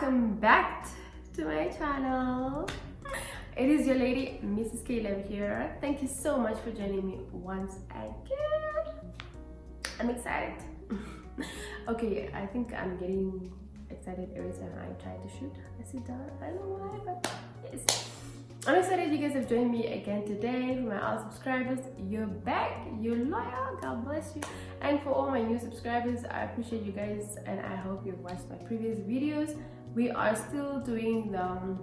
welcome back to my channel. It is your lady Mrs. Caleb here. Thank you so much for joining me once again. I'm excited. Okay, I think I'm getting excited every time I try to shoot. I sit down, I don't know why, but yes, I'm excited you guys have joined me again today. For my old subscribers, you're back, you're loyal, God bless you. And for all my new subscribers, I appreciate you guys and I hope you've watched my previous videos. We are still doing the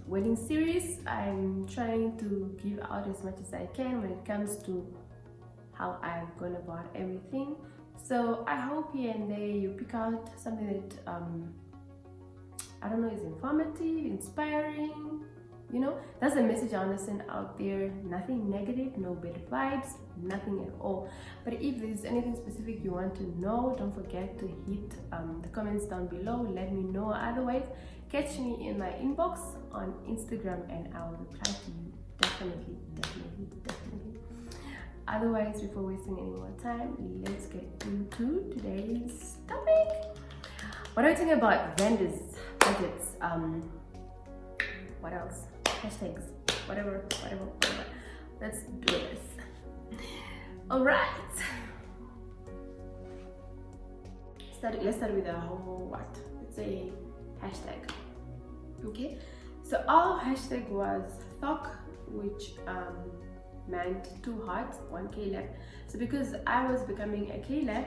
wedding series. I'm trying to give out as much as I can when it comes to how I've gone about everything. So I hope here and there you pick out something that I don't know, is informative, inspiring. You know, that's the message I want to send out there. Nothing negative, no bad vibes, nothing at all. But if there's anything specific you want to know, don't forget to hit the comments down below. Let me know. Otherwise, catch me in my inbox on Instagram and I'll reply to you. Definitely. Otherwise, before wasting any more time, let's get into today's topic. What are we talking about? Vendors, budgets, what else? Hashtags, whatever. Let's do this. All right. Let's start with a whole what? Let's say hashtag. Okay. So our hashtag was THOC, which meant 2 hearts, 1 Caleb. So because I was becoming a Caleb,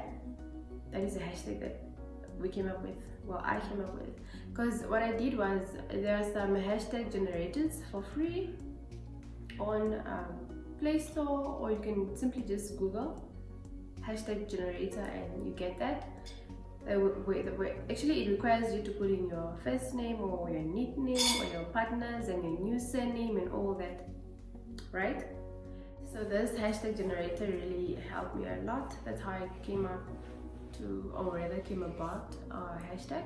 that is a hashtag that we came up with. Well, I came up with, because what I did was there are some hashtag generators for free on Play Store, or you can simply just Google hashtag generator and you get that. Actually, it requires you to put in your first name or your nickname or your partners and your new surname and all that, right? So this hashtag generator really helped me a lot. That's how I came up to, or rather came about our hashtag,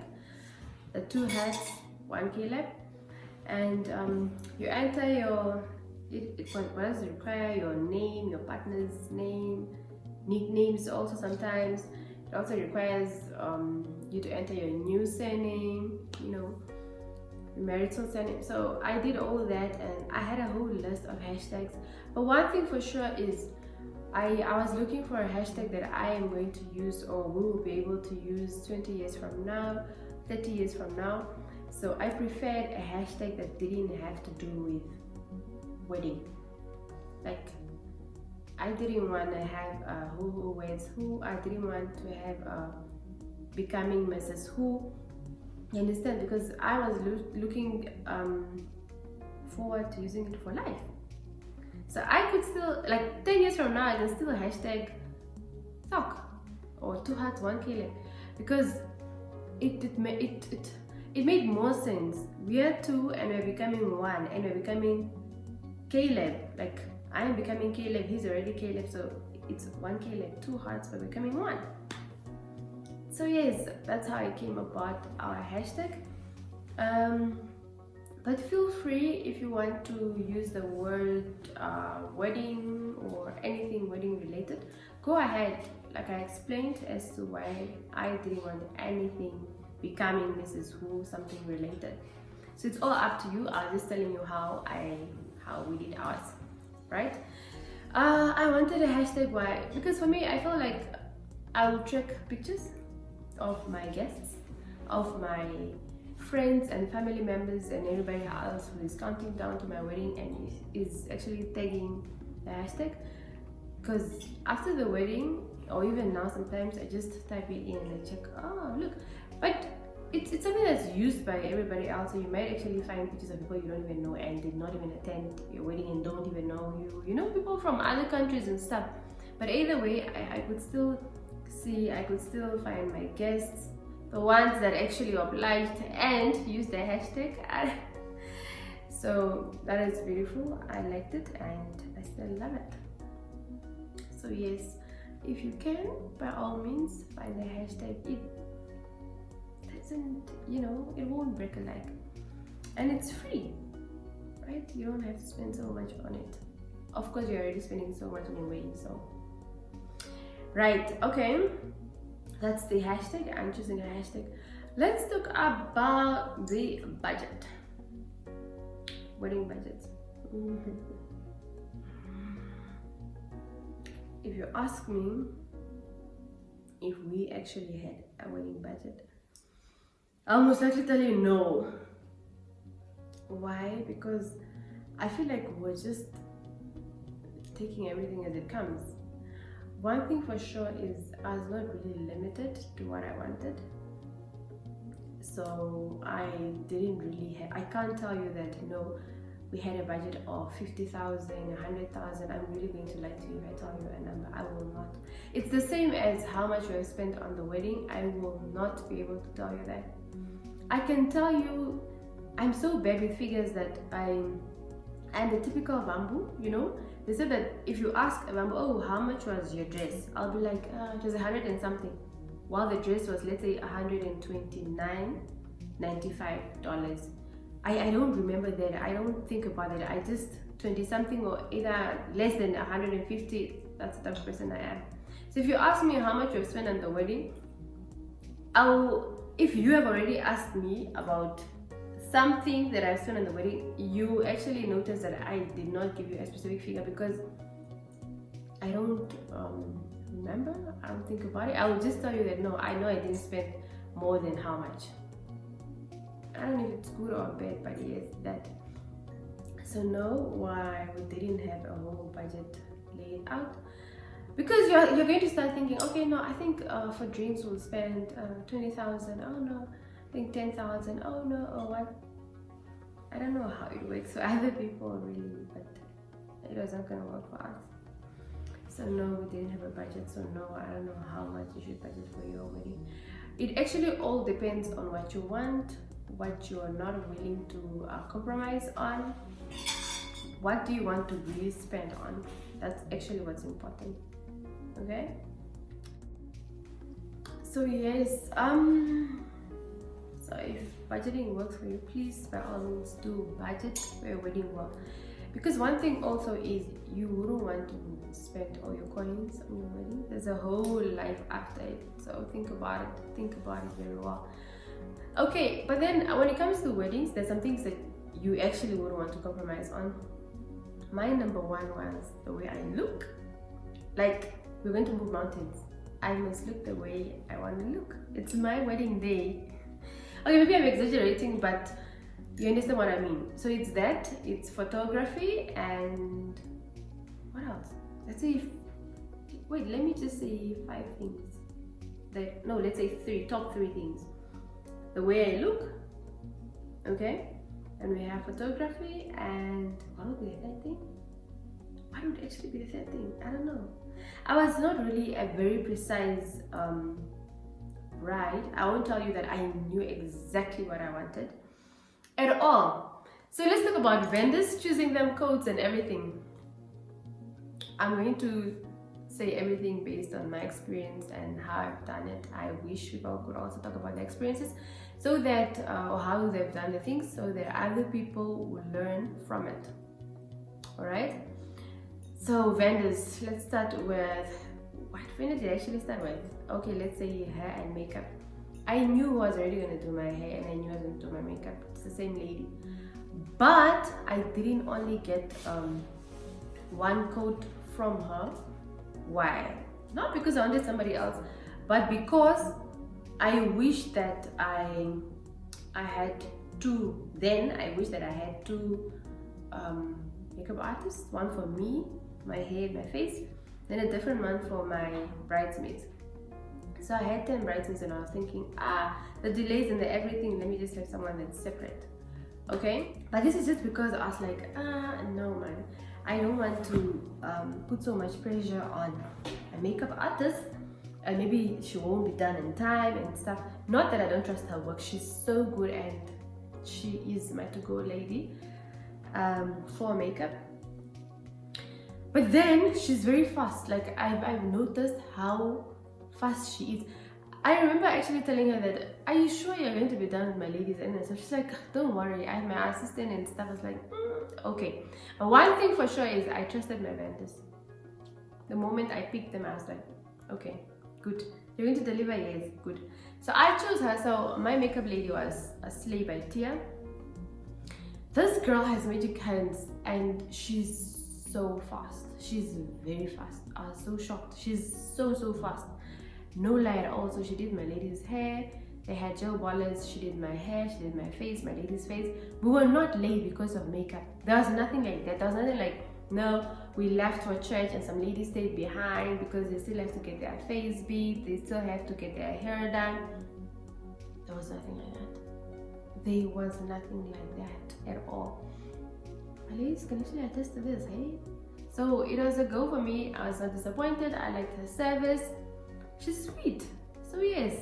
the 2 hats, 1 Caleb. And you enter your, what does it require? Your name, your partner's name, nicknames also sometimes. It also requires you to enter your new surname, you know, marital surname. So I did all that and I had a whole list of hashtags. But one thing for sure is I was looking for a hashtag that I am going to use, or we will be able to use 20 years from now, 30 years from now. So I preferred a hashtag that didn't have to do with wedding. Like, I didn't want to have who weds who. I didn't want to have becoming Mrs. Who. You understand? Because I was looking forward to using it for life. So I could still, like 10 years from now, I can still hashtag THOC or 2 hearts, 1 Caleb, because it made more sense. We are 2 and we're becoming 1 and we're becoming Caleb. Like, I am becoming Caleb, he's already Caleb, so it's 1 Caleb, 2 hearts, we're becoming 1. So yes, that's how I came about our hashtag. But feel free, if you want to use the word wedding or anything wedding related, go ahead. Like I explained as to why I didn't want anything becoming Mrs. Who, something related. So it's all up to you. I was just telling you how we did ours, right? I wanted a hashtag. Why? Because for me, I felt like I would check pictures of my guests, of my friends and family members and everybody else who is counting down to my wedding and is actually tagging the hashtag. Because after the wedding, or even now sometimes, I just type it in and check, oh look. But it's something that's used by everybody else, so you might actually find pictures of people you don't even know and did not even attend your wedding and don't even know you. You know, people from other countries and stuff. But either way, I could still see, I could still find my guests, the ones that actually obliged and used the hashtag. So that is beautiful. I liked it and I still love it. So yes, if you can, by all means, find the hashtag. It doesn't, you know, it won't break a leg, and it's free, right? You don't have to spend so much on it. Of course, you're already spending so much on your wedding, so right. Okay, that's the hashtag. I'm choosing a hashtag. let's talk about the budget. Wedding budgets. If you ask me if we actually had a wedding budget, I'll most likely tell you no. Why? Because I feel like we're just taking everything as it comes. One thing for sure is I was not really limited to what I wanted. So I didn't really have, I can't tell you that no, we had a budget of 50,000, 100,000. I'm really going to lie to you if I tell you a number. I will not. It's the same as how much we have spent on the wedding. I will not be able to tell you that. I can tell you, I'm so bad with figures that I'm the typical bamboo, you know. They said that if you ask a bamboo, oh, how much was your dress? I'll be like, it was 100 and something. While the dress was, let's say, $129.95. I don't remember that. I don't think about it. I just 20 something or either less than 150. That's the type of person I am. So if you ask me how much you've spent on the wedding, if you have already asked me about something that I've spent on the wedding, you actually notice that I did not give you a specific figure because I don't remember. I don't think about it. I will just tell you that no, I know I didn't spend more than how much. I don't know if it's good or bad, but yes, that. So no, why we didn't have a whole budget laid out, because you're going to start thinking, okay, no, I think for drinks we'll spend 20,000. Oh no, I think 10,000. Oh no, oh what? I don't know how it works for other people really, but it wasn't gonna work for us. So no, we didn't have a budget. So no, I don't know how much you should budget for your wedding. It actually all depends on what you want, what you are not willing to compromise on. What do you want to really spend on? That's actually what's important. Okay. So yes, so if budgeting works for you, please by all means do budget for your wedding well. Because one thing also is you wouldn't want to spend all your coins on your wedding. There's a whole life after it. So think about it. Think about it very well. Okay, but then when it comes to weddings, there's some things that you actually wouldn't want to compromise on. My number one was the way I look. Like, we're going to move mountains. I must look the way I want to look. It's my wedding day. Okay, maybe I'm exaggerating, but you understand what I mean. So it's that, it's photography, and what else? Let's say, wait, let me just say 5 things. Let's say top three things. The way I look, okay? And we have photography, and what would be the third thing? What would actually be the third thing? I don't know. I was not really a very precise bride. I won't tell you that I knew exactly what I wanted at all. So let's talk about vendors, choosing them, codes and everything. I'm going to say everything based on my experience and how I've done it. I wish people could also talk about their experiences so that or how they've done the things, so that other people will learn from it. All right, so vendors, let's start with what vendor did I actually start with? Okay, let's say hair and makeup. I knew who was already going to do my hair and I knew I was going to do my makeup. It's the same lady, but I didn't only get one coat from her. Why? Not because I wanted somebody else, but because I wish that I had two. Then I wish that I had two makeup artists. One for me, my hair, my face, then a different one for my bridesmaids. So I had 10 bridesmaids, and I was thinking, the delays and the everything. Let me just have someone that's separate. Okay, but this is just because I was like, no man, I don't want to put so much pressure on a makeup artist, and maybe she won't be done in time and stuff. Not that I don't trust her work, she's so good and she is my to-go lady for makeup. But then she's very fast. Like I've noticed how fast she is. I remember actually telling her that, are you sure you're going to be done with my ladies? And so she's like, don't worry, I have my assistant and stuff. I was like, okay. But one thing for sure is I trusted my vendors. The moment I picked them, I was like, okay, Good. You're going to deliver? Yes, good. So I chose her. So my makeup lady was a Slay by Tia. This girl has magic hands and she's so fast. She's very fast. I was so shocked. She's so fast. No lie at all. So she did my lady's hair. They had gel ballers. She did my hair. She did my face, my lady's face. We were not late because of makeup. There was nothing like that. There was nothing like, no, we left for church and some ladies stayed behind because they still have to get their face beat. They still have to get their hair done. There was nothing like that. There was nothing like that at all. My ladies can actually attest to this, hey? So it was a go for me. I was not disappointed. I liked her service. She's sweet. So yes,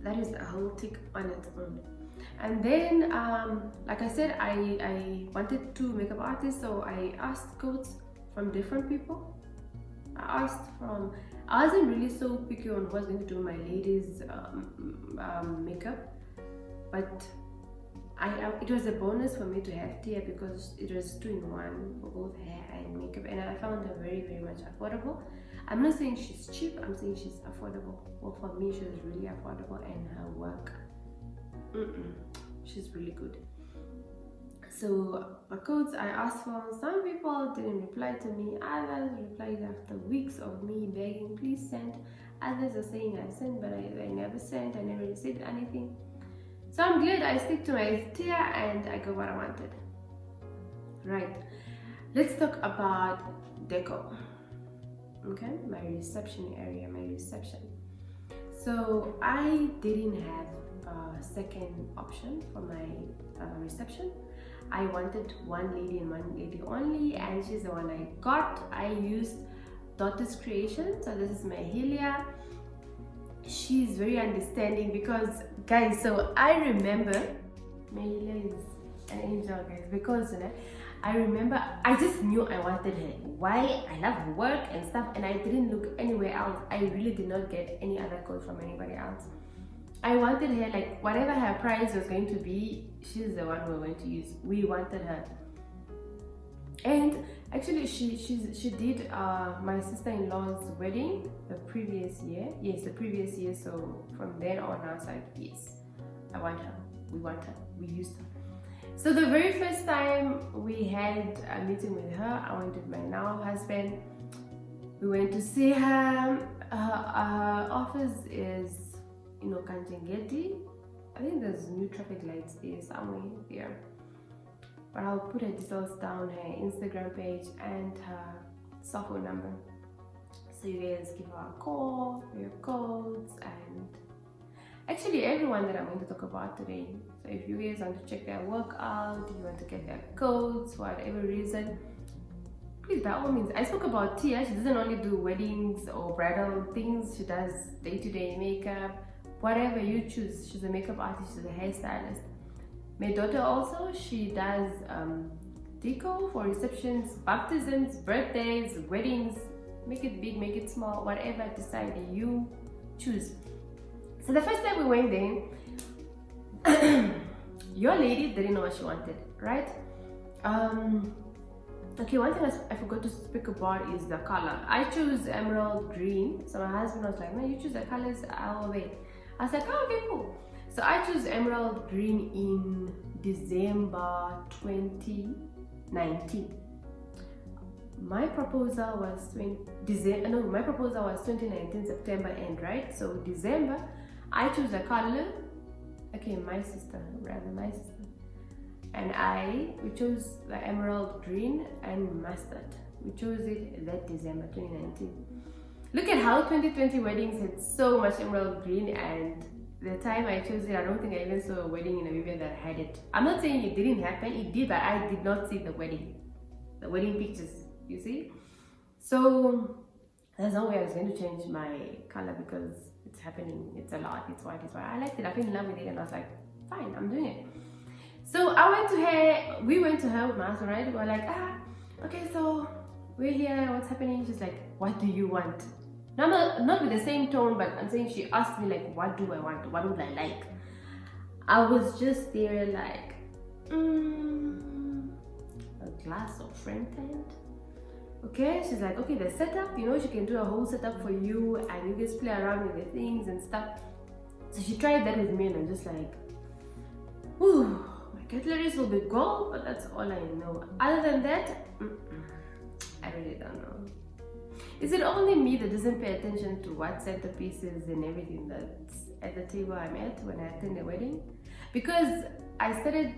that is a whole tick on its own. And then, like I said, I wanted 2 makeup artists, so I asked quotes from different people. I wasn't really so picky on who was going to do my ladies' makeup, but it was a bonus for me to have Tia because it was 2-in-1 for both hair and makeup, and I found her very much affordable. I'm not saying she's cheap, I'm saying she's affordable. Well, for me, she was really affordable, and her work, she's really good. So the codes I asked for, some people didn't reply to me, others replied after weeks of me begging, please send. Others are saying I sent, but I never sent, I never received anything. So I'm glad I stick to my Tia and I got what I wanted. Right, let's talk about deco. Okay, my reception area, my reception. So I didn't have a second option for my reception. I wanted one lady and one lady only, and she's the one I got. I used Daughter's Creation. So this is my Helia. She's very understanding because, guys, so I remember my Helia is an angel, guys, because I remember I just knew I wanted her. Why? I love her work and stuff, and I didn't look anywhere else. I really did not get any other code from anybody else. I wanted her, like, whatever her price was going to be, she's the one we were going to use. We wanted her. And actually she did my sister-in-law's wedding the previous year. Yes, the previous year. So from then on I was like, yes, I want her. We want her. We used her. So the very first time we had a meeting with her, I went with my now husband. We went to see her. Her office is, Kanjengeti. I think there's new traffic lights there somewhere there. But I'll put her details down, her Instagram page and her cell phone number. So you guys give her a call for your codes and actually everyone that I'm going to talk about today. So if you guys want to check their work out, if you want to get their codes for whatever reason, please, by all means. I spoke about Tia. She doesn't only do weddings or bridal things. She does day-to-day makeup, whatever you choose. She's a makeup artist, she's a hairstylist. My daughter also, she does deco for receptions, baptisms, birthdays, weddings. Make it big, make it small, whatever decide you choose. So the first time we went there, your lady didn't know what she wanted, right? Okay, one thing I forgot to speak about is the color. I chose emerald green. So my husband was like, man, you choose the colors, I'll wait. I was like, oh, okay, cool. So I chose emerald green in December 2019. My proposal was 2019 September end, right? So December, I chose the color. Okay, my sister, and we chose the emerald green and mustard. We chose it that December 2019. Look at how 2020 weddings had so much emerald green, and the time I chose it, I don't think I even saw a wedding in Namibia that had it. I'm not saying it didn't happen, it did, but I did not see the wedding pictures, you see? So there's no way I was going to change my color because it's happening, it's a lot, it's white. I liked it, I fell in love with it, and I was like, fine, I'm doing it. So we went to her with my husband, right? We were like, okay, so we're here, what's happening? She's like, what do you want? No, not with the same tone, but I'm saying she asked me like, what do I want? What would I like? I was just there like, a glass of French tent. Okay, she's like, okay, the setup, you know, she can do a whole setup for you and you just play around with the things and stuff. So she tried that with me and I'm just like, whew, my cutlery will be gold, but that's all I know. Other than that, I really don't know. Is it only me that doesn't pay attention to what centerpieces and everything that's at the table I'm at when I attend a wedding? Because I started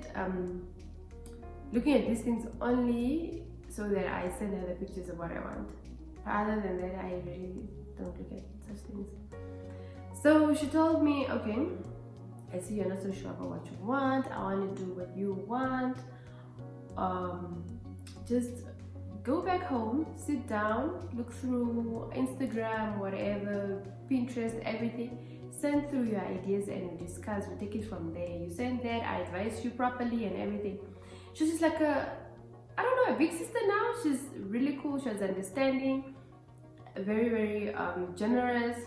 looking at these things only so that I send her the pictures of what I want. Other than that, I really don't look at such things. So she told me, okay, I see you're not so sure about what you want. I want to do what you want. Just go back home, sit down, look through Instagram, whatever, Pinterest, everything. Send through your ideas and we discuss. We take it from there. You send that, I advise you properly and everything. She's just like I don't know, a big sister now. She's really cool. She has understanding, very, very generous.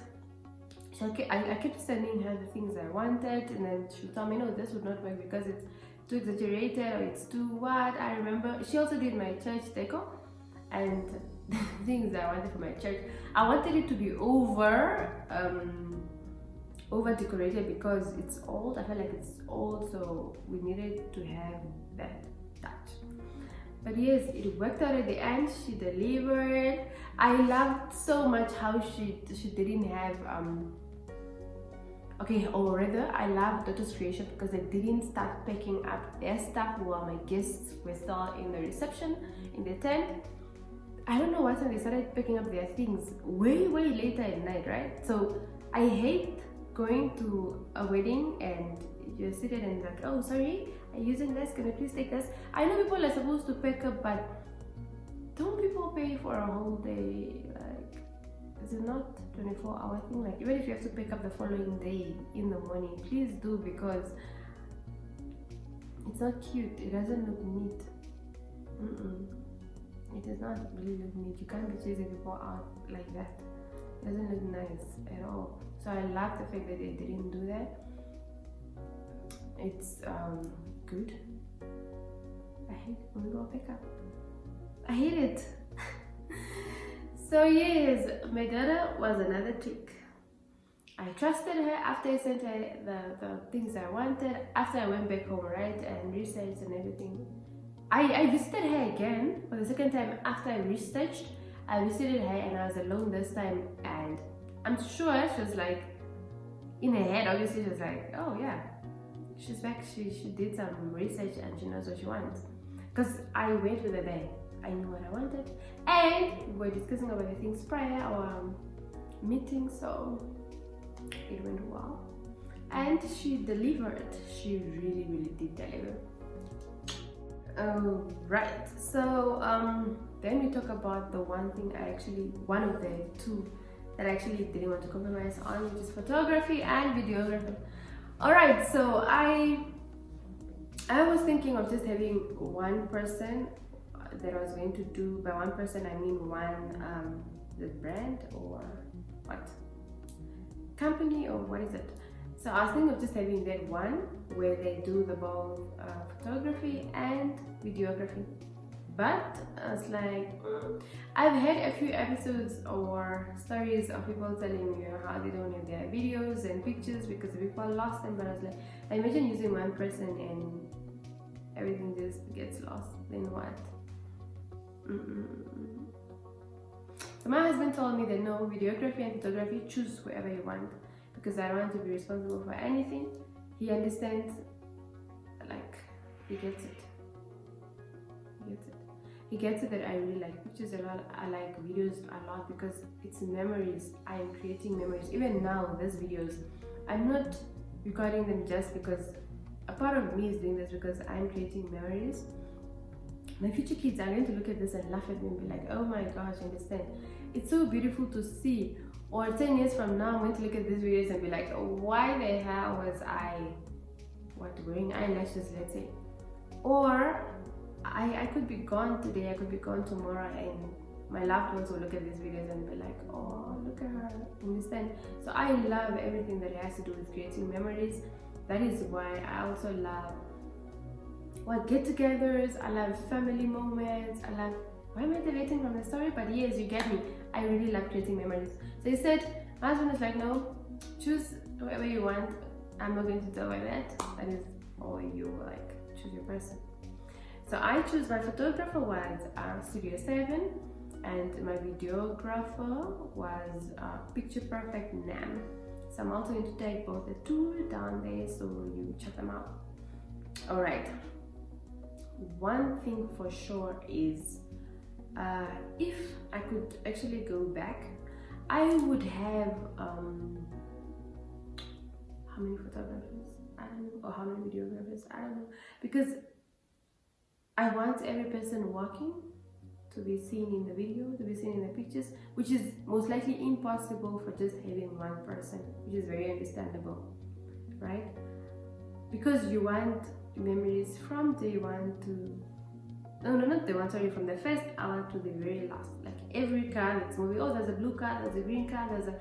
I kept sending her the things I wanted, and then she would tell me, no, this would not work because it's too exaggerated or it's too what. I remember she also did my church deco and the things I wanted for my church. I wanted it to be over decorated because it's old. I felt like it's old, so we needed to have that touch. But yes, it worked out at the end. She delivered. I loved so much how she didn't have okay, or rather I love Daughter's Creation because they didn't start packing up their stuff while my guests were still in the reception in the tent. I don't know what time they started packing up their things, way later at night, right? So I hate going to a wedding and you're seated and like, oh sorry, I'm using this, can I please take this? I know people are supposed to pack up, but don't people pay for a whole day? Like, is it not 24-hour thing? Like, even if you have to pick up the following day in the morning, please do, because it's not cute. It doesn't look neat. It does not really look neat. You can't be chasing people out like that. It doesn't look nice at all. So I love the fact that they didn't do that. It's good. I hate when we go pick up. I hate it. So yes, my daughter was another trick. I trusted her after I sent her the things I wanted. After I went back home, right, and researched and everything, I visited her again for the second time. After I researched, I visited her and I was alone this time, and I'm sure she was like, in her head obviously she was like, oh yeah, she's back, she did some research and she knows what she wants. Because I went with her there. I knew what I wanted, and we were discussing about the things prior our meeting, so it went well. And she delivered. She really did deliver. Right. So then we talk about the one of the two that I actually didn't want to compromise on, which is photography and videography. All right. So I was thinking of just having one person that I was going to do. By one person, I mean one the brand or what company or what is it? So I was thinking of just having that one where they do the both photography and videography. But I was like, I've had a few episodes or stories of people telling me how they don't have their videos and pictures because the people lost them. But I was like, I imagine using one person and everything just gets lost. Then what? So my husband told me that no, videography and photography, choose whoever you want, because I don't want to be responsible for anything. He understands, like, he gets it. He gets it that I really like pictures a lot. I like videos a lot because it's memories. I am creating memories. Even now, these videos, I'm not recording them just because a part of me is doing this because I'm creating memories. My future kids are going to look at this and laugh at me and be like, oh my gosh, I understand. It's so beautiful to see. Or 10 years from now, I'm going to look at these videos and be like, oh, why the hell was I, wearing eyelashes, let's say. Or I could be gone today, I could be gone tomorrow, and my loved ones will look at these videos and be like, oh, look at her, understand? So I love everything that has to do with creating memories. That is why I also love get-togethers. I love family moments. I love why am I deviating from the story? But yes, you get me. I really love creating memories. So he said, my husband was like, no, choose whoever you want. I'm not going to tell you that. That is all you like. Choose your person. So I choose, my photographer was Studio 7, and my videographer was Picture Perfect Nam. So I'm also going to take both the two down there so you check them out. Alright, one thing for sure is if I could actually go back, I would have how many photographers? I don't know, or how many videographers? I don't know, because I want every person walking to be seen in the video, to be seen in the pictures, which is most likely impossible for just having one person, which is very understandable, right? Because you want memories from day one to not day one, sorry, from the first hour to the very last. Like every car that's moving, oh, there's a blue car, there's a green car, there's a,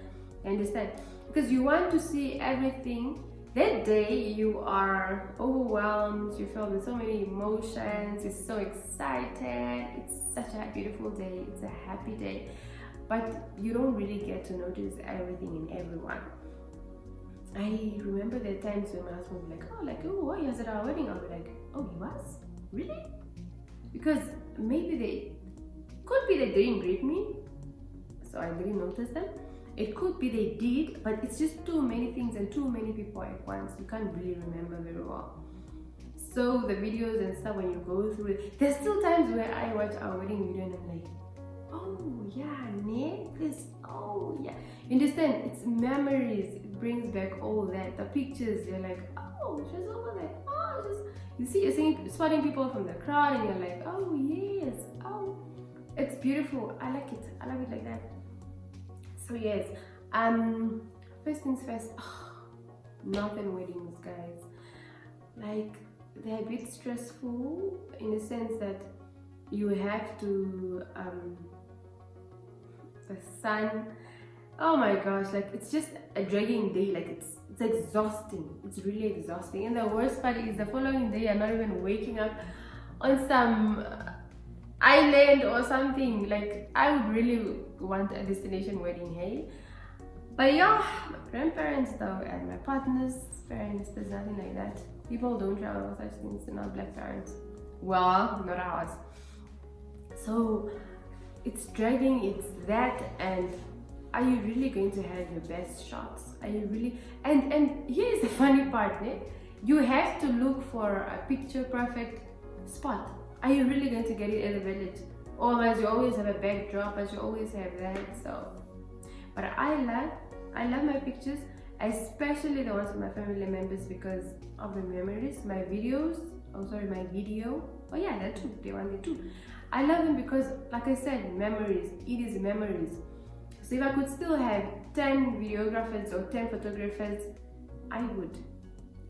you understand? Because you want to see everything. That day you are overwhelmed, you feel with so many emotions, you're so excited, it's such a beautiful day, it's a happy day, but you don't really get to notice everything in everyone. I remember there are times when my husband would be like, oh, he was at our wedding. I'll be like, oh, he was? Really? Because maybe could be they didn't greet me, so I didn't notice them. It could be they did, but it's just too many things and too many people at once. You can't really remember very well. So the videos and stuff, when you go through it, there's still times where I watch our wedding video and I'm like, oh yeah, necklace, oh yeah. You understand? It's memories. It brings back all that. The pictures, you're like, oh, she's over there. Oh, you see, you're spotting people from the crowd and you're like, oh yes, oh, it's beautiful. I like it. I love it like that. So yes, first things first, northern weddings, guys, like they're a bit stressful in the sense that you have to, the sun, oh my gosh, like it's just a dragging day, like it's exhausting, it's really exhausting. And the worst part is the following day I'm not even waking up on some island or something. Like I would really want a destination wedding, hey? But yeah, my grandparents though and my partner's parents, there's nothing like that. People don't travel such things, they're not black parents. Well, not ours. So it's dragging, it's that, and are you really going to have your best shots? Are you really? And here's the funny part, eh? You have to look for a picture perfect spot. Are you really going to get it at the village? Or as you always have a backdrop, as you always have that. So, but I love my pictures, especially the ones with my family members, because of the memories. My videos, my video. Oh yeah, that too. They want me too. I love them because, like I said, memories. It is memories. So if I could still have 10 videographers or 10 photographers, I would.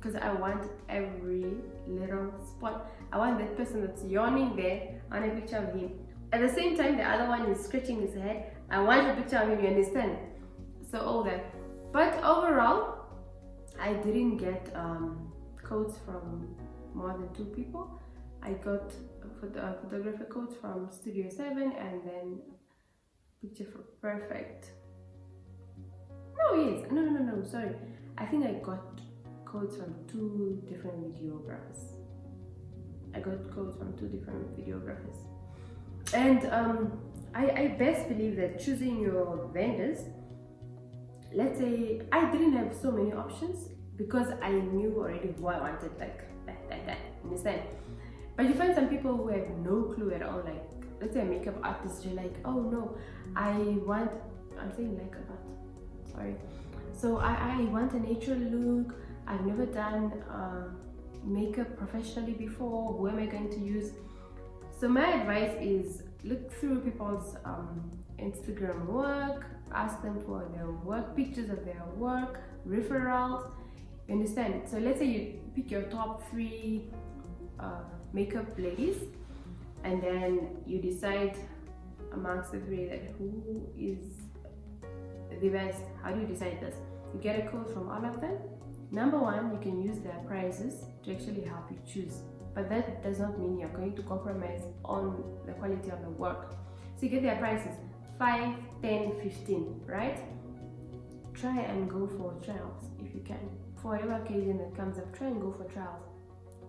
Because I want every little spot. I want that person that's yawning there. I want a picture of him. At the same time, the other one is scratching his head. I want a picture of him, you understand? So all that. But overall, I didn't get codes from more than 2 people. I got photographer codes from Studio 7 and then Picture Perfect. No, sorry. I think I got codes from 2 different videographers. And I best believe that choosing your vendors, let's say I didn't have so many options because I knew already who I wanted, like that, understand? But you find some people who have no clue at all, like let's say a makeup artist, you're like, oh no, I'm saying like a lot, sorry. So I want a natural look. I've never done makeup professionally before. Who am I going to use? So my advice is look through people's Instagram work, ask them for their work, pictures of their work, referrals, you understand? So let's say you pick your top 3 makeup ladies, and then you decide amongst the 3 that who is the best. How do you decide this? You get a code from all of them. Number 1, you can use their prices to actually help you choose. but that does not mean you're going to compromise on the quality of the work. So you get their prices 5, 10, 15, right? Try and go for trials if you can. For whatever occasion that comes up, try and go for trials.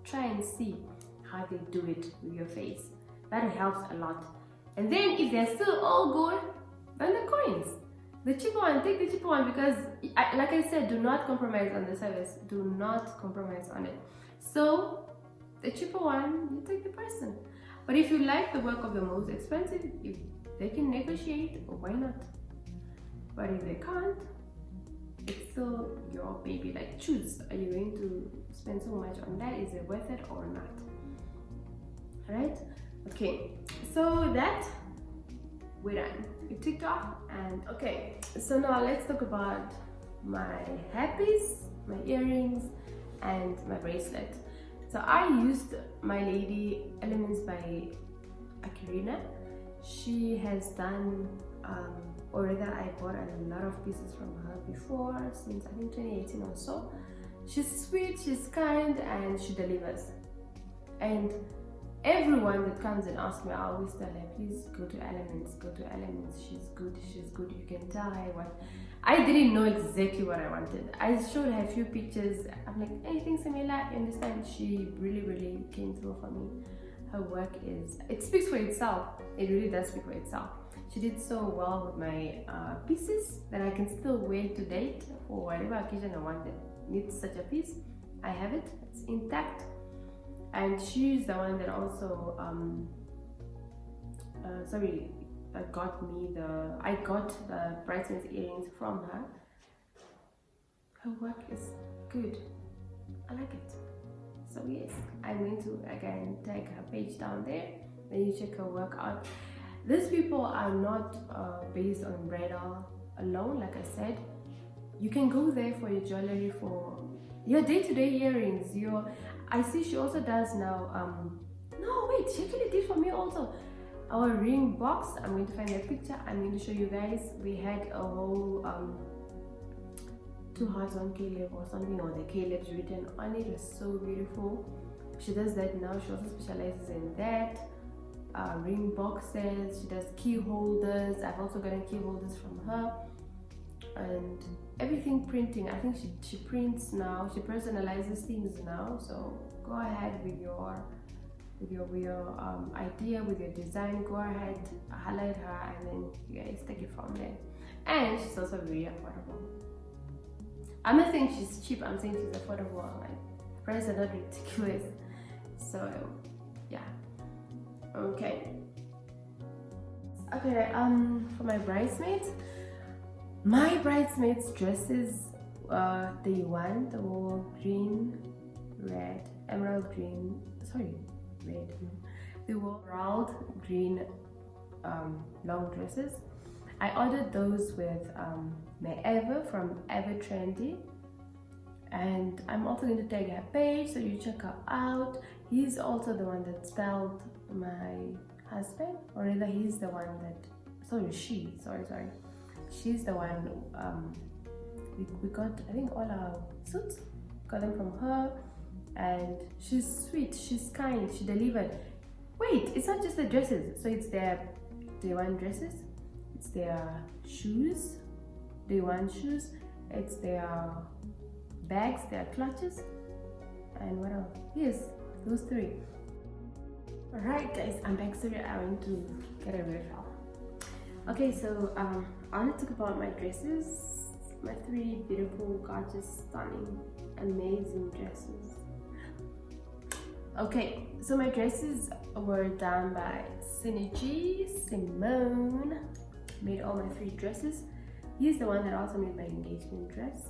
Try and see how they do it with your face. That helps a lot. And then if they're still all good, then the coins. The cheaper one, take the cheaper one, because like I said, do not compromise on the service. Do not compromise on it. So the cheaper one, you take the person. But if you like the work of the most expensive, if they can negotiate, why not? But if they can't, it's still your baby. Like, choose, are you going to spend so much on that? Is it worth it or not? Right? Okay, so that we're done. We ticked off. And okay, so now let's talk about my hairpiece, my earrings, and my bracelet. So I used My Lady Elements by Akirina. She has done or rather I bought a lot of pieces from her before, since I think 2018 or so. She's sweet, she's kind, and she delivers. And everyone that comes and asks me, I always tell her, please go to Elements, go to Elements. She's good, you can tell her what. I didn't know exactly what I wanted. I showed her a few pictures. I'm like, anything similar, you understand? She really came through for me. Her work it speaks for itself. It really does speak for itself. She did so well with my pieces that I can still wear to date for whatever occasion I wanted. Needs such a piece. I have it, it's intact. And she's the one that also I got the Bridesmaids earrings from her. Her work is good. I like it. So yes, I'm going to again tag her page down there. Then you check her work out. These people are not based on bridal alone. Like I said, you can go there for your jewelry, for your day-to-day earrings. I see she also does now. No, wait, she actually did for me also. Our ring box. I'm going to find that picture. I'm going to show you guys. We had a whole 2 hearts on Caleb or something, or the Caleb's written on it. It was so beautiful. She does that now. She also specializes in that. Ring boxes. She does key holders. I've also gotten key holders from her. And everything printing. I think she prints now. She personalizes things now. So go ahead with your idea, with your design. Go ahead, highlight her, and then you guys take it from there. And she's also very affordable. I'm not saying she's cheap, I'm saying she's affordable. Like, prices are not ridiculous. So yeah. Okay, for my bridesmaids dresses, they want the whole green, red, emerald green, red, the whole emerald green long dresses. I ordered those with my Ever from Ever Trendy, and I'm also going to tag her page so you check her out. He's also the one that styled my husband, or rather he's the one that she's the one we got, I think, all our suits, got them from her. And she's sweet, she's kind, she delivered. Wait, it's not just the dresses. So it's their day one dresses, it's their shoes, day one shoes, it's their bags, their clutches, and what else? Yes, those 3. Alright guys, I'm back. Sorry, I went to get a refill. Okay, so I want to talk about my dresses, my 3 beautiful, gorgeous, stunning, amazing dresses. Okay, so my dresses were done by Simone made all my 3 dresses. He's the one that also made my engagement dress.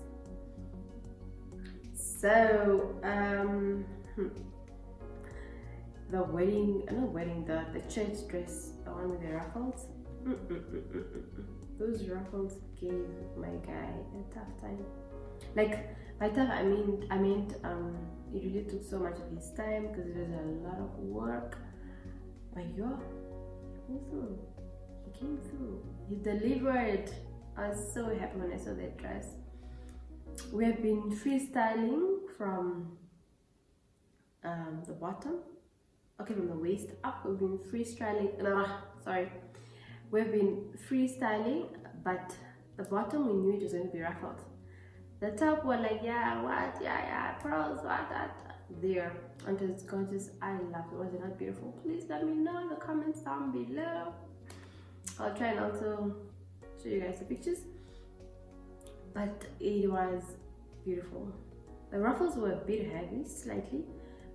So the church dress, the one with the ruffles, those ruffles gave my guy a tough time. Like, by tough I meant it really took so much of his time because it was a lot of work. But he came through, he delivered. I was so happy when I saw that dress. We have been freestyling from the bottom. Okay, from the waist up, we've been freestyling. We've been freestyling, but the bottom we knew it was going to be ruffled. The top were like, yeah, what, yeah, pearls, what, that. There, until it's gorgeous. I love it. Was it not beautiful? Please let me know in the comments down below. I'll try and also show you guys the pictures, but it was beautiful. The ruffles were a bit heavy, slightly,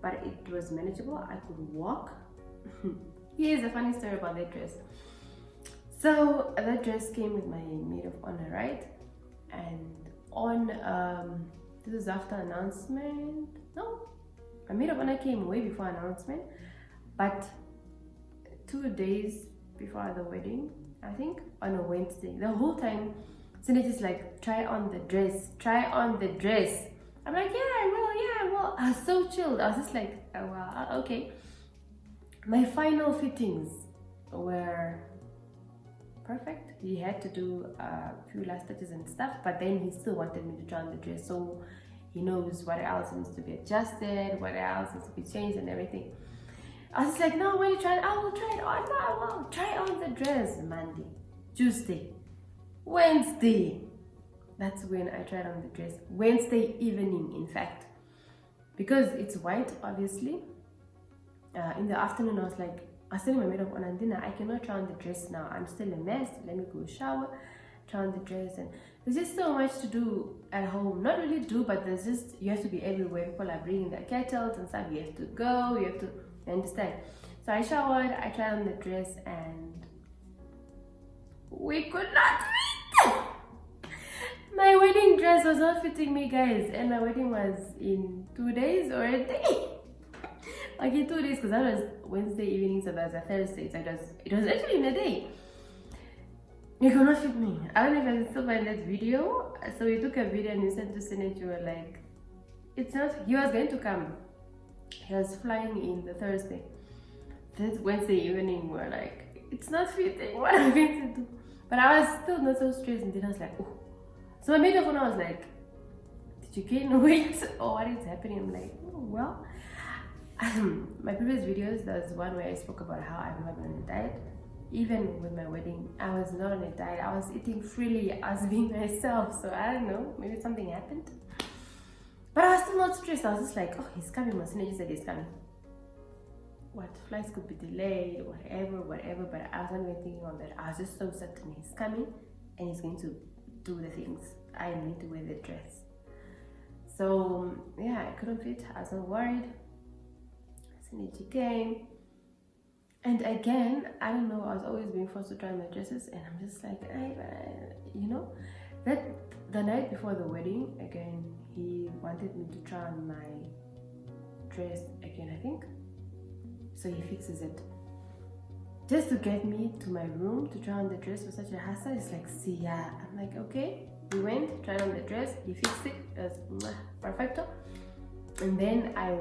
but it was manageable. I could walk. Here's a funny story about that dress. So that dress came with my maid of honor, right? And on this is after announcement. No, my maid of honor came way before announcement, but 2 days before the wedding, I think, on a Wednesday. The whole time, Cindy just like, try on the dress, try on the dress. I'm like, yeah, I will. I was so chilled. I was just like, oh, well, okay. My final fittings were perfect. He had to do a few last touches and stuff, but then he still wanted me to try on the dress, so he knows what else needs to be adjusted, what else needs to be changed and everything. I was like, no, when you try it, I will try it on. No, I will try on the dress. Monday, Tuesday, Wednesday. That's when I tried on the dress. Wednesday evening, in fact, because it's white, obviously. In the afternoon, I was like, I was telling my maid of honor, dinner, I cannot try on the dress now. I'm still a mess. Let me go shower, try on the dress. And there's just so much to do at home. Not really do, but there's just, you have to be everywhere. People are bringing their kettles and stuff. You have to go, you have to, you understand. So I showered, I tried on the dress, and we could not fit. My wedding dress was not fitting me, guys. And my wedding was in 2 days or a day. Okay, 2 days, because that was Wednesday evening, so that was a Thursday, so it was actually in a day. You could not fit me. I don't know if I can still find that video. So we took a video and we sent to Senate. You were like, it's not, he was going to come. He was flying in the Thursday. That Wednesday evening, we were like, it's not fitting, what am I going to do? But I was still not so stressed, and then I was like, oh. So my maid of honor was like, did you gain weight or what is happening? I'm like, oh, well. My previous videos, there's one where I spoke about how I've never been on a diet. Even with my wedding, I was not on a diet. I was eating freely as being myself. So I don't know, maybe something happened. But I was still not stressed. I was just like, oh, he's coming. Masina just said he's coming. What, flights could be delayed, whatever. But I wasn't even thinking on that. I was just so certain he's coming and he's going to do the things. I need to wear the dress. So yeah, I couldn't fit. I was not worried. Synergy came, and again, I don't know, I was always being forced to try my dresses, and I'm just like, you know, that the night before the wedding, again, he wanted me to try on my dress again, I think. So he fixes it just to get me to my room to try on the dress. Was such a hassle. It's like, see ya. I'm like, okay. We went, tried on the dress, he fixed it, it was perfecto. And then I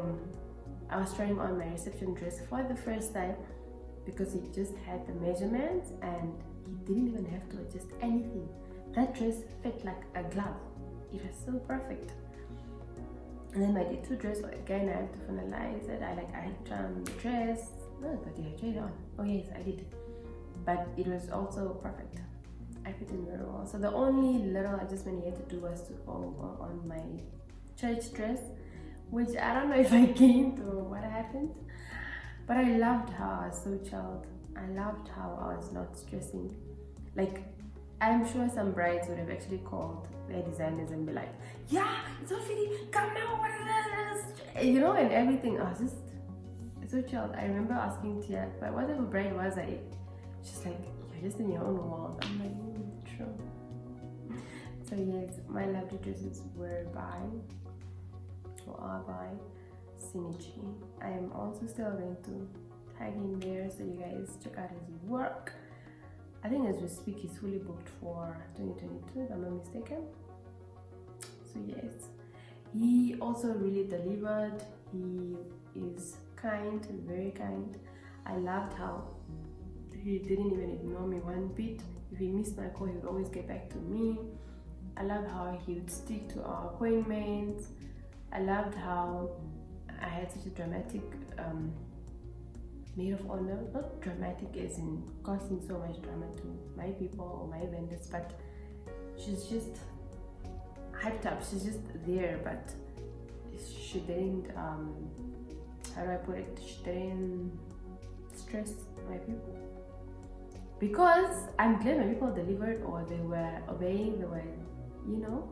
was trying on my reception dress for the first time, because he just had the measurements and he didn't even have to adjust anything. That dress fit like a glove. It was so perfect. And then my day 2 dress, again, I have to finalize it. I had to try on the dress. No, but did I try it on? Oh yes, I did. But it was also perfect. I fit in very well. So the only little adjustment he had to do was to go on my church dress, which I don't know if I gained or what happened, but I loved how I was so chilled. I loved how I was not stressing. Like, I'm sure some brides would have actually called their designers and be like, yeah, it's not fitting, come now, you know, and everything. I was just so chilled. I remember asking Tia, but whatever bride was I, she's like, you're just in your own world. I'm like, true. So yes, my lovely dresses were by Synergy. I am also still going to tag him there so you guys check out his work. I think as we speak he's fully booked for 2022, if I'm not mistaken. So yes, he also really delivered. He is kind, very kind. I loved how he didn't even ignore me one bit. If he missed my call, he would always get back to me. I loved how he would stick to our appointments. I loved how I had such a dramatic maid of honor. Not dramatic as in causing so much drama to my people or my vendors, but she's just hyped up. She's just there, but she didn't how do I put it? She didn't stress my people, because I'm glad my people delivered, or they were obeying, they were, you know,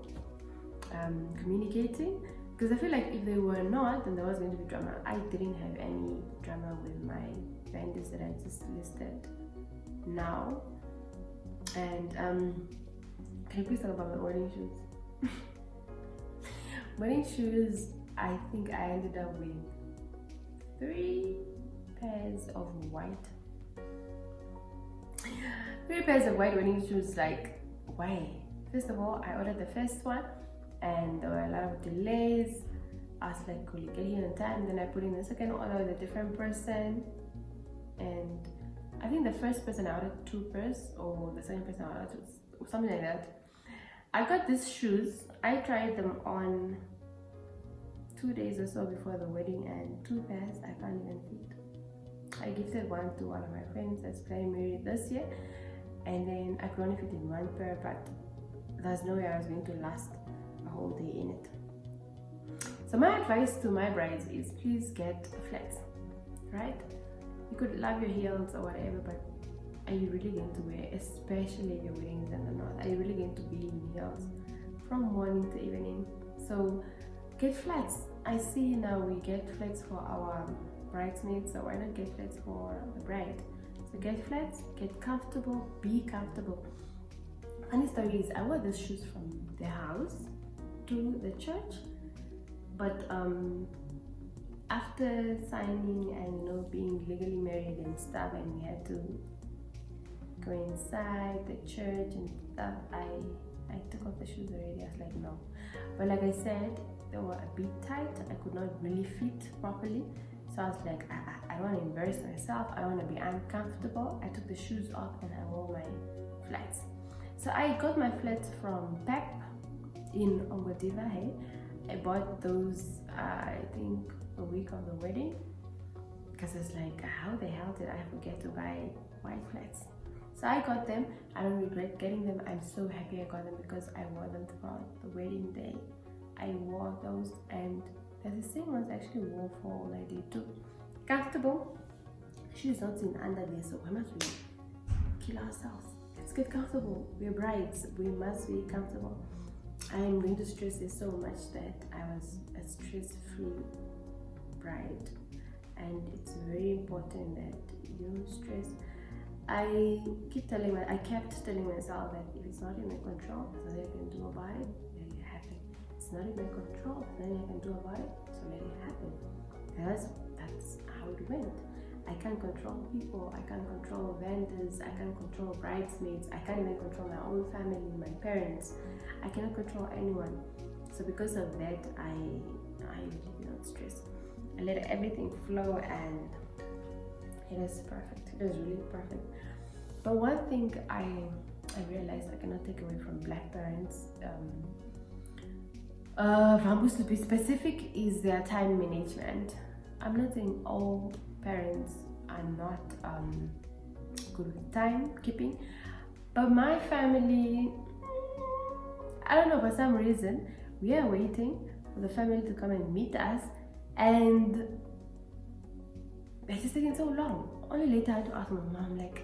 communicating. Because I feel like if they were not, then there was going to be drama. I didn't have any drama with my vendors that I just listed now. And can you please talk about my wedding shoes? Wedding shoes, I think I ended up with 3 pairs of white. 3 pairs of white wedding shoes. Like, why? First of all, I ordered the first one and there were a lot of delays. I was like, could you get here on time? Then I put in the second order with a different person, and I think the first person I ordered 2 pairs, or the second person I ordered 2, something like that. I got these shoes. I tried them on 2 days or so before the wedding, and 2 pairs I can't even fit. I gifted one to one of my friends that's getting married this year, and then I could only fit in 1 pair, but there's no way I was going to last a whole day in it. So my advice to my brides is, please get flats, right? You could love your heels or whatever, but are you really going to wear, especially your weddings in the north, are you really going to be in heels from morning to evening? So get flats. I see now we get flats for our bridesmaids, so why not get flats for the bride? So get flats, get comfortable, be comfortable. Funny story is, I wore these shoes from the house to the church, but after signing and, you know, being legally married and stuff, and we had to go inside the church and stuff, I took off the shoes already. I was like, no. But like I said, they were a bit tight. I could not really fit properly, so I was like, I don't want to embarrass myself, I don't want to be uncomfortable. I took the shoes off and I wore my flats. So I got my flats from Pep in Ongodiva. Hey, I bought those I think a week of the wedding, because it's like, how the hell did I forget to buy white flats? So I got them. I don't regret getting them. I'm so happy I got them, because I wore them throughout the wedding day. I wore those, and they're the same ones I actually wore for my day too. Comfortable. She's not in under there, so why must we kill ourselves? Let's get comfortable. We're brides, we must be comfortable. I am going to stress this so much that I was a stress-free bride, and it's very important that you don't stress. I kept telling myself that if it's not in my control, there's nothing I can do about it, let it happen. It's not in my control, there's nothing I can do about it, so let it happen. And that's how it went. I can't control people, I can't control vendors, I can't control bridesmaids, I can't even control my own family, my parents. I cannot control anyone. So because of that, I really did not stress. I let everything flow, and it is perfect. It is really perfect. But one thing I realized I cannot take away from Black parents, if I'm supposed to be specific, is their time management. I'm not saying all parents are not good with time keeping, but my family, I don't know, for some reason we are waiting for the family to come and meet us, and they're just taking so long. Only later I had to ask my mom, like,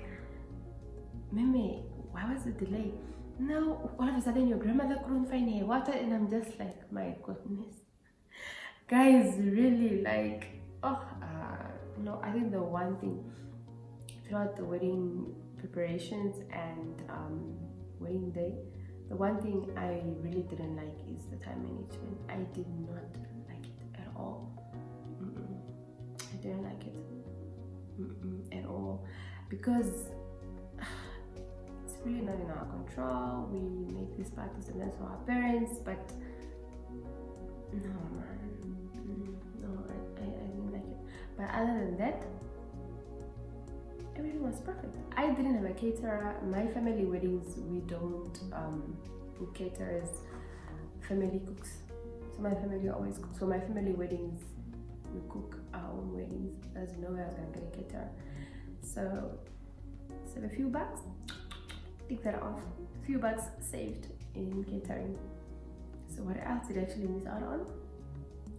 Meme, why was the delay? No, all of a sudden your grandmother couldn't find her water, and I'm just like, my goodness, guys, really, like, no. I think the one thing throughout the wedding preparations and wedding day, the one thing I really didn't like is the time management. I did not like it at all. I didn't like it at all, because it's really not in our control. We make these parties and that's for our parents, but no, man, no, I didn't like it. But other than that, everything was perfect. I didn't have a caterer. My family weddings, we don't book caterers. Family cooks. So my family always cooks. For my family weddings, we cook our own weddings. There's no way I was gonna get a caterer. So save a few bucks, take that off. A few bucks saved in catering. So what else did I actually miss out on?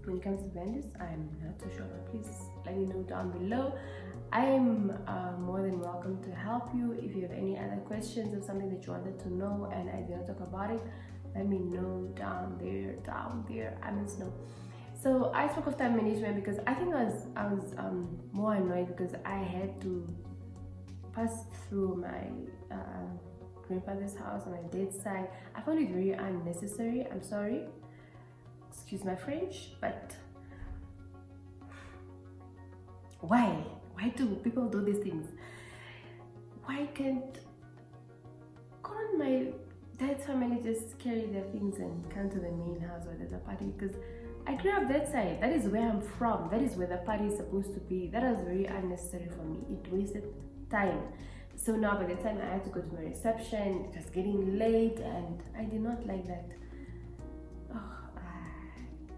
When it comes to vendors, I'm not so sure, but please let me know down below. I'm more than welcome to help you. If you have any other questions or something that you wanted to know and I didn't talk about it, let me know down there. I must know. So I spoke of time management because I think I was more annoyed because I had to pass through my grandfather's house on my dad's side. I found it very unnecessary. I'm sorry, excuse my French, but why do people do these things? Why can't my dad's family just carry their things and come to the main house where there's a party? Because I grew up that side. That is where I'm from. That is where the party is supposed to be. That was very unnecessary for me. It wasted time. So now by the time I had to go to my reception, it was getting late and I did not like that.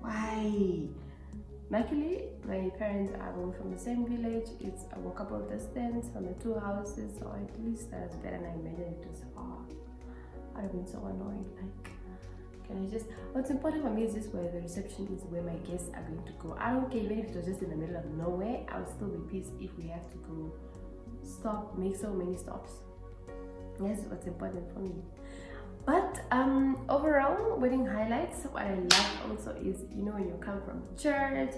Why? Luckily, my parents are both from the same village. It's a walkable distance from the two houses, so at least that's better than I imagined it was far. I'd have been so annoyed. Like, can I just? What's important for me is just where the reception is, where my guests are going to go. I don't care even if it was just in the middle of nowhere. I would still be pissed if we have to go stop, make so many stops. That's what's important for me. But overall, wedding highlights, what I love also is, you know, when you come from church,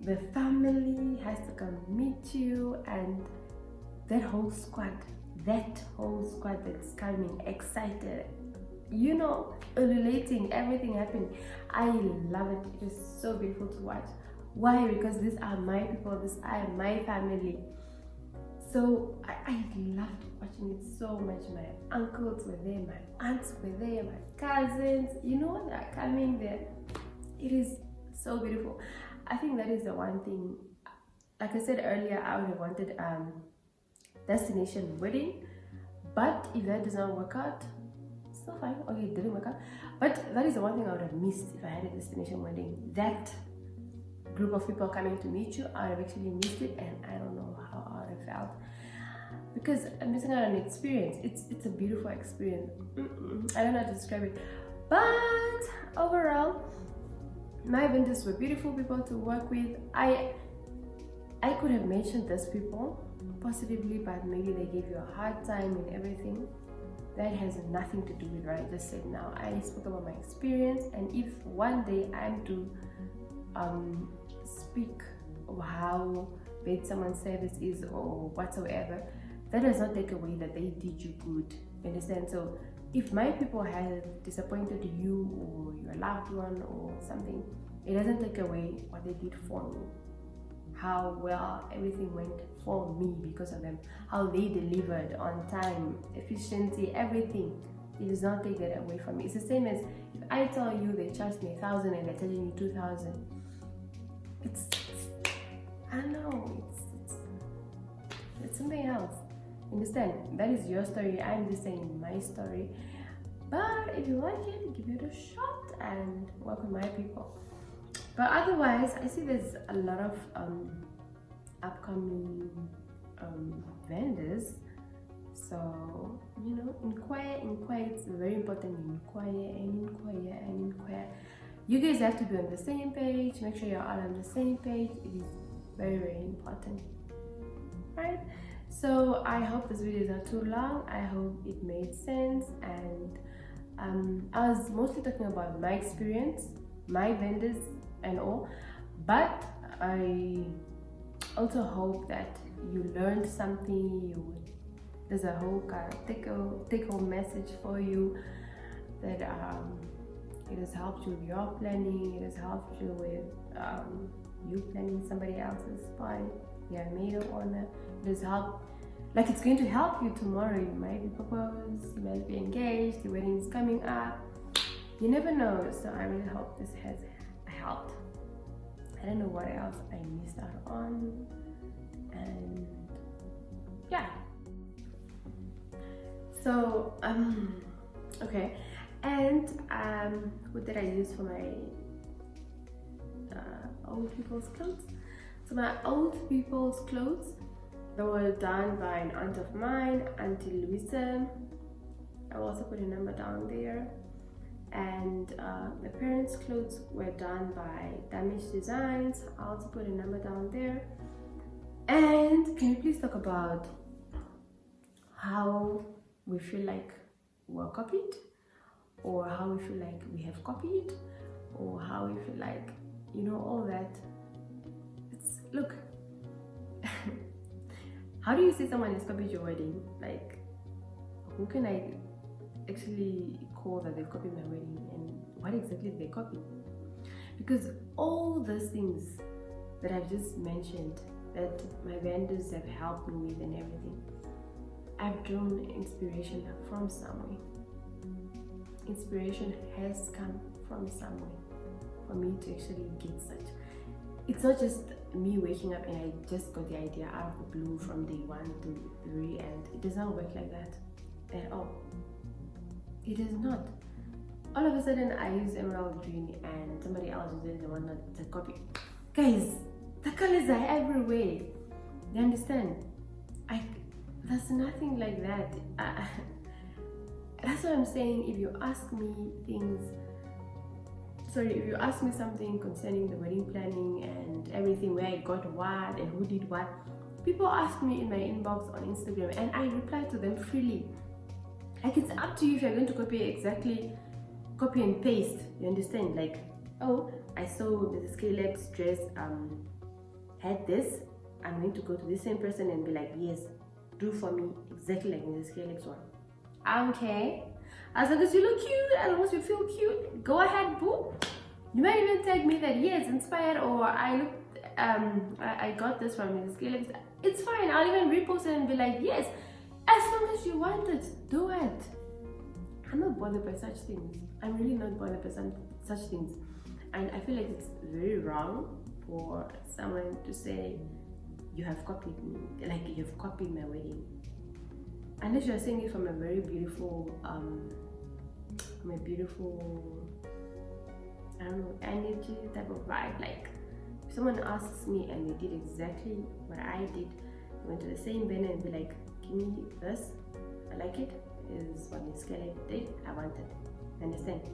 the family has to come meet you, and that whole squad that's coming excited, you know, relating, everything happening. I love it. It is so beautiful to watch. Why? Because these are my people, these are my family. So I loved watching it so much. My uncles were there, my aunts were there, my cousins, you know, they're coming there. It is so beautiful. I think that is the one thing, like I said earlier, I would have wanted destination wedding, but if that does not work out, it's still fine. Okay, it didn't work out, but that is the one thing I would have missed if I had a destination wedding. That group of people coming to meet you, I would have actually missed it, and I don't know how I would have felt, because I'm missing out on an experience. It's a beautiful experience. I don't know how to describe it, but overall, my vendors were beautiful people to work with. I could have mentioned those people positively, but maybe they gave you a hard time and everything. That has nothing to do with what I just said now. I spoke about my experience, and if one day I'm to speak of how bad someone's service is or whatsoever, that does not take away that they did you good. You understand? So if my people have disappointed you or your loved one or something, it doesn't take away what they did for me, how well everything went for me because of them, how they delivered on time, efficiency, everything. It does not take that away from me. It's the same as if I tell you they charged me 1,000 and they're telling you 2,000. I don't know, it's something else. Understand? That is your story. I'm just saying my story. But if you like it, give it a shot and work with my people. But otherwise, I see there's a lot of upcoming vendors. So, you know, inquire. It's very important. Inquire. You guys have to be on the same page. Make sure you're all on the same page. It is very, very important. Right? So I hope this video is not too long. I hope it made sense, and I was mostly talking about my experience, my vendors and all, but I also hope that you learned something. There's a whole kind of take-home message for you, that it has helped you with your planning, it has helped you with you planning somebody else's party, their maid of honor. It has helped, like it's going to help you tomorrow. You might be proposed, you might be engaged, the wedding is coming up, you never know. So I really hope this has helped. I don't know what else I missed out on, and yeah. So okay, and what did I use for my old people's clothes. So my old people's clothes, they were done by an aunt of mine, Auntie Louisa. I will also put a number down there. And my parents' clothes were done by Damaged Designs. I'll also put a number down there. And can you please talk about how we feel like we're copied, or how we feel like we have copied, or how we feel like, you know, all that. It's, look, how do you say someone has copied your wedding? Like, who can I actually call that they've copied my wedding, and what exactly did they copy? Because all those things that I've just mentioned, that my vendors have helped me with and everything, I've drawn inspiration from somewhere. Inspiration has come from somewhere for me to actually get such. It's not just me waking up and I just got the idea out of the blue from day 1 to the very end. It does not work like that at all. It is not. All of a sudden I use emerald green and somebody else uses the one that's a copy. Guys, the colors are everywhere. You understand? There's nothing like that. That's what I'm saying. If you ask me if you ask me something concerning the wedding planning and everything, where I got what and who did what, people ask me in my inbox on Instagram and I reply to them freely. Like, it's up to you if you're going to copy and paste. You understand? Like, oh, I saw Mrs. Caleb's dress had this, I'm going to go to the same person and be like, yes, do for me exactly like Mrs. Caleb's one. Okay, as long as you look cute, as long as you feel cute, go ahead, boo. You might even tag me that, yes, inspired, or I got this from Mrs. Caleb's. It's fine. I'll even repost it and be like, yes, as long as you want it, do it. I'm not bothered by such things. I'm really not bothered by such things. And I feel like it's very wrong for someone to say, you have copied me, like you've copied my wedding. Unless you're saying it from a very beautiful, I don't know, energy type of vibe. Like, if someone asks me and they did exactly what I did, went to the same banner and be like, give me this, I like it, is what Miss Kelly did, I want it. Understand?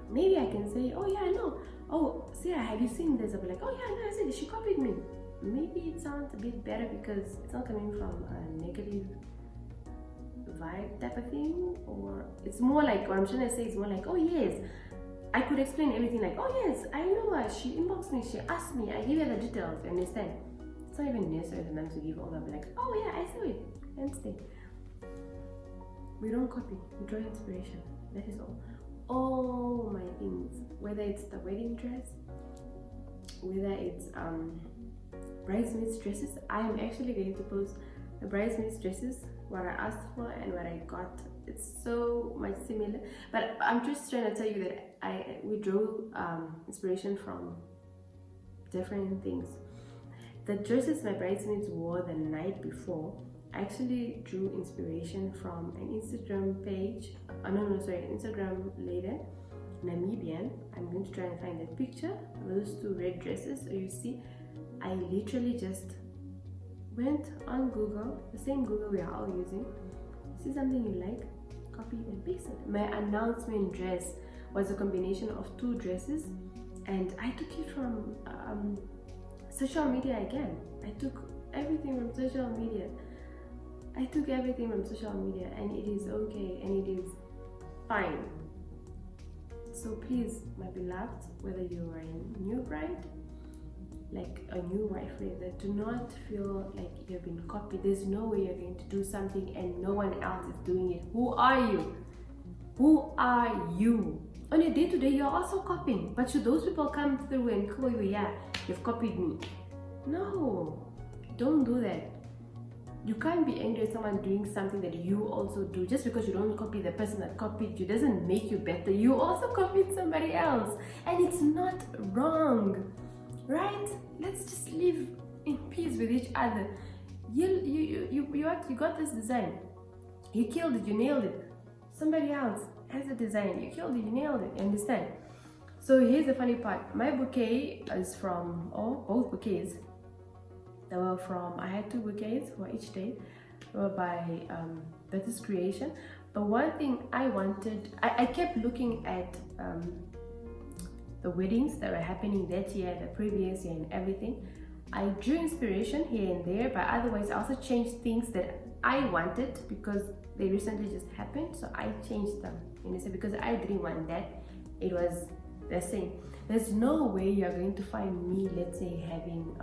Maybe I can say, oh yeah, I know. Oh, Sarah, have you seen this? I'll be like, oh yeah, no, I see it, she copied me. Maybe it sounds a bit better because it's not coming from a negative vibe type of thing, or it's more like, what I'm trying to say is more like, oh yes, I could explain everything like, oh yes, I know her, she inboxed me, she asked me, I gave her the details, you understand? It's not even necessary for them to give all that, like, oh yeah, I saw it, understand? We don't copy, we draw inspiration, that is all. All my things, whether it's the wedding dress, whether it's bridesmaids dresses. I am actually going to post the bridesmaids dresses, what I asked for and what I got. It's so much similar, but I'm just trying to tell you that we drew inspiration from different things. The dresses my bridesmaids wore the night before, I actually drew inspiration from an Instagram page, Instagram lady, Namibian. I'm going to try and find that picture, those two red dresses. So you see, I literally just went on Google, the same Google we are all using, see something you like, copy and paste it. My announcement dress was a combination of two dresses, and I took it from social media again. I took everything from social media. and it is okay and it is fine. So please, my beloved, whether you are a new bride, like a new wife, rather, do not feel like you've been copied. There's no way you're going to do something and no one else is doing it. Who are you? Who are you? On your day-to-day, you're also copying. But should those people come through and call you, yeah, you've copied me? No, don't do that. You can't be angry at someone doing something that you also do. Just because you don't copy the person that copied you doesn't make you better. You also copied somebody else, and it's not wrong, right? Let's just live in peace with each other. You got this design, you killed it, you nailed it. Somebody else has a design, you killed it, you nailed it. You understand? So here's the funny part. My bouquet is from, both bouquets, they were from, I had 2 bouquets for each day. They were by Betty's Creation. But one thing I wanted, I kept looking at the weddings that were happening that year, the previous year, and everything. I drew inspiration here and there, but otherwise I also changed things that I wanted because they recently just happened, so I changed them. You know, so because I didn't want that, it was the same. There's no way you're going to find me, let's say, having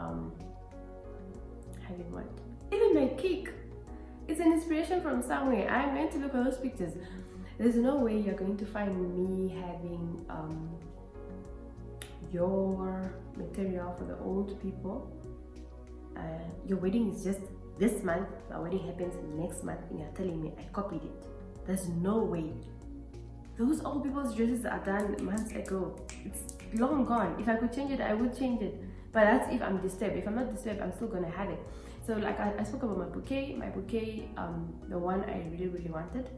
what? Even my cake. It's an inspiration from somewhere. I'm going to look at those pictures. There's no way you're going to find me having your material for the old people. Your wedding is just this month, my wedding happens next month, and you're telling me I copied it. There's no way. Those old people's dresses are done months ago. It's long gone. If I could change it, I would change it. But that's if I'm disturbed. If I'm not disturbed, I'm still gonna have it. So like I spoke about my bouquet, the one I really, really wanted.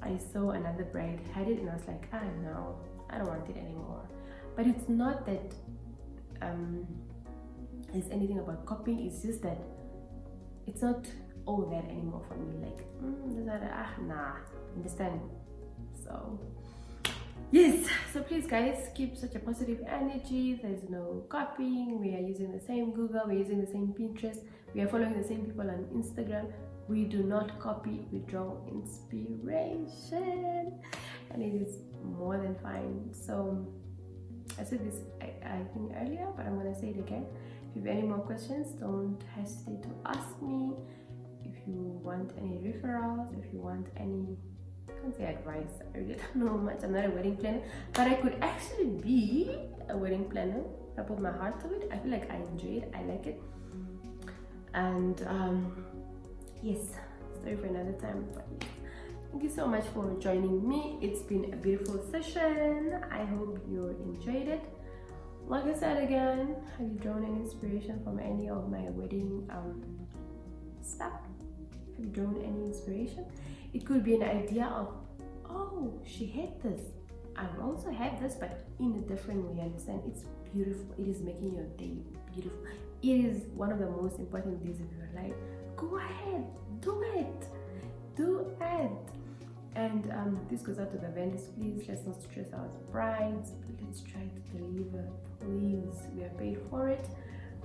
I saw another bride had it and I was like, no, I don't want it anymore. But it's not that there's anything about copying, it's just that it's not all that anymore for me. Like, nah, understand? So yes, so please guys, keep such a positive energy. There's no copying. We are using the same Google, we're using the same Pinterest, we are following the same people on Instagram. We do not copy, we draw inspiration, and it is more than fine. So I said this I think earlier, but I'm gonna say it again. If you have any more questions, don't hesitate to ask me. If you want any referrals, if you want any, I can't say advice, I really don't know much. I'm not a wedding planner, but I could actually be a wedding planner. I put my heart to it. I feel like I enjoy it, I like it. And yes, story for another time. But yes, thank you so much for joining me. It's been a beautiful session. I hope you enjoyed it. Like I said again, have you drawn any inspiration from any of my wedding stuff? Have you drawn any inspiration? It could be an idea of, oh, she had this, I also had this, but in a different way. Understand? It's beautiful. It is making your day beautiful. It is one of the most important days of your life. Go ahead, do it, do it. And this goes out to the vendors. Please, let's not stress our brides. Let's try to deliver, please. We are paid for it.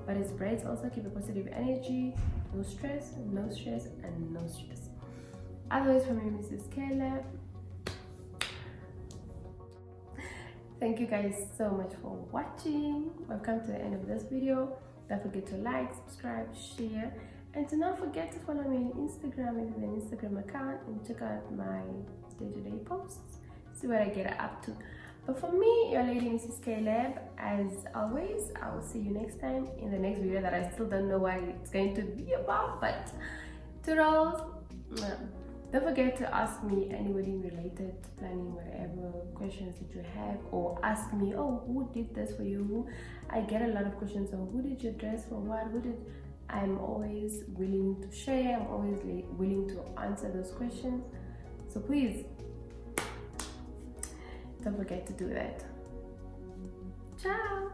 But as brides, also keep a positive energy. No stress, and no stress. Otherwise, from me, Mrs. Caleb. Thank you guys so much for watching. We've come to the end of this video. Don't forget to like, subscribe, share, and do not forget to follow me on Instagram if you have an Instagram account, and check out my day-to-day posts, see what I get up to. But for me, your lady Mrs. Caleb, as always, I will see you next time in the next video that I still don't know what it's going to be about, but toodles. Don't forget to ask me any wedding related, planning, whatever questions that you have, or ask me, oh, who did this for you? I get a lot of questions on who did your dress for what, I'm always willing to share, I'm always willing to answer those questions. So please, don't forget to do that. Ciao!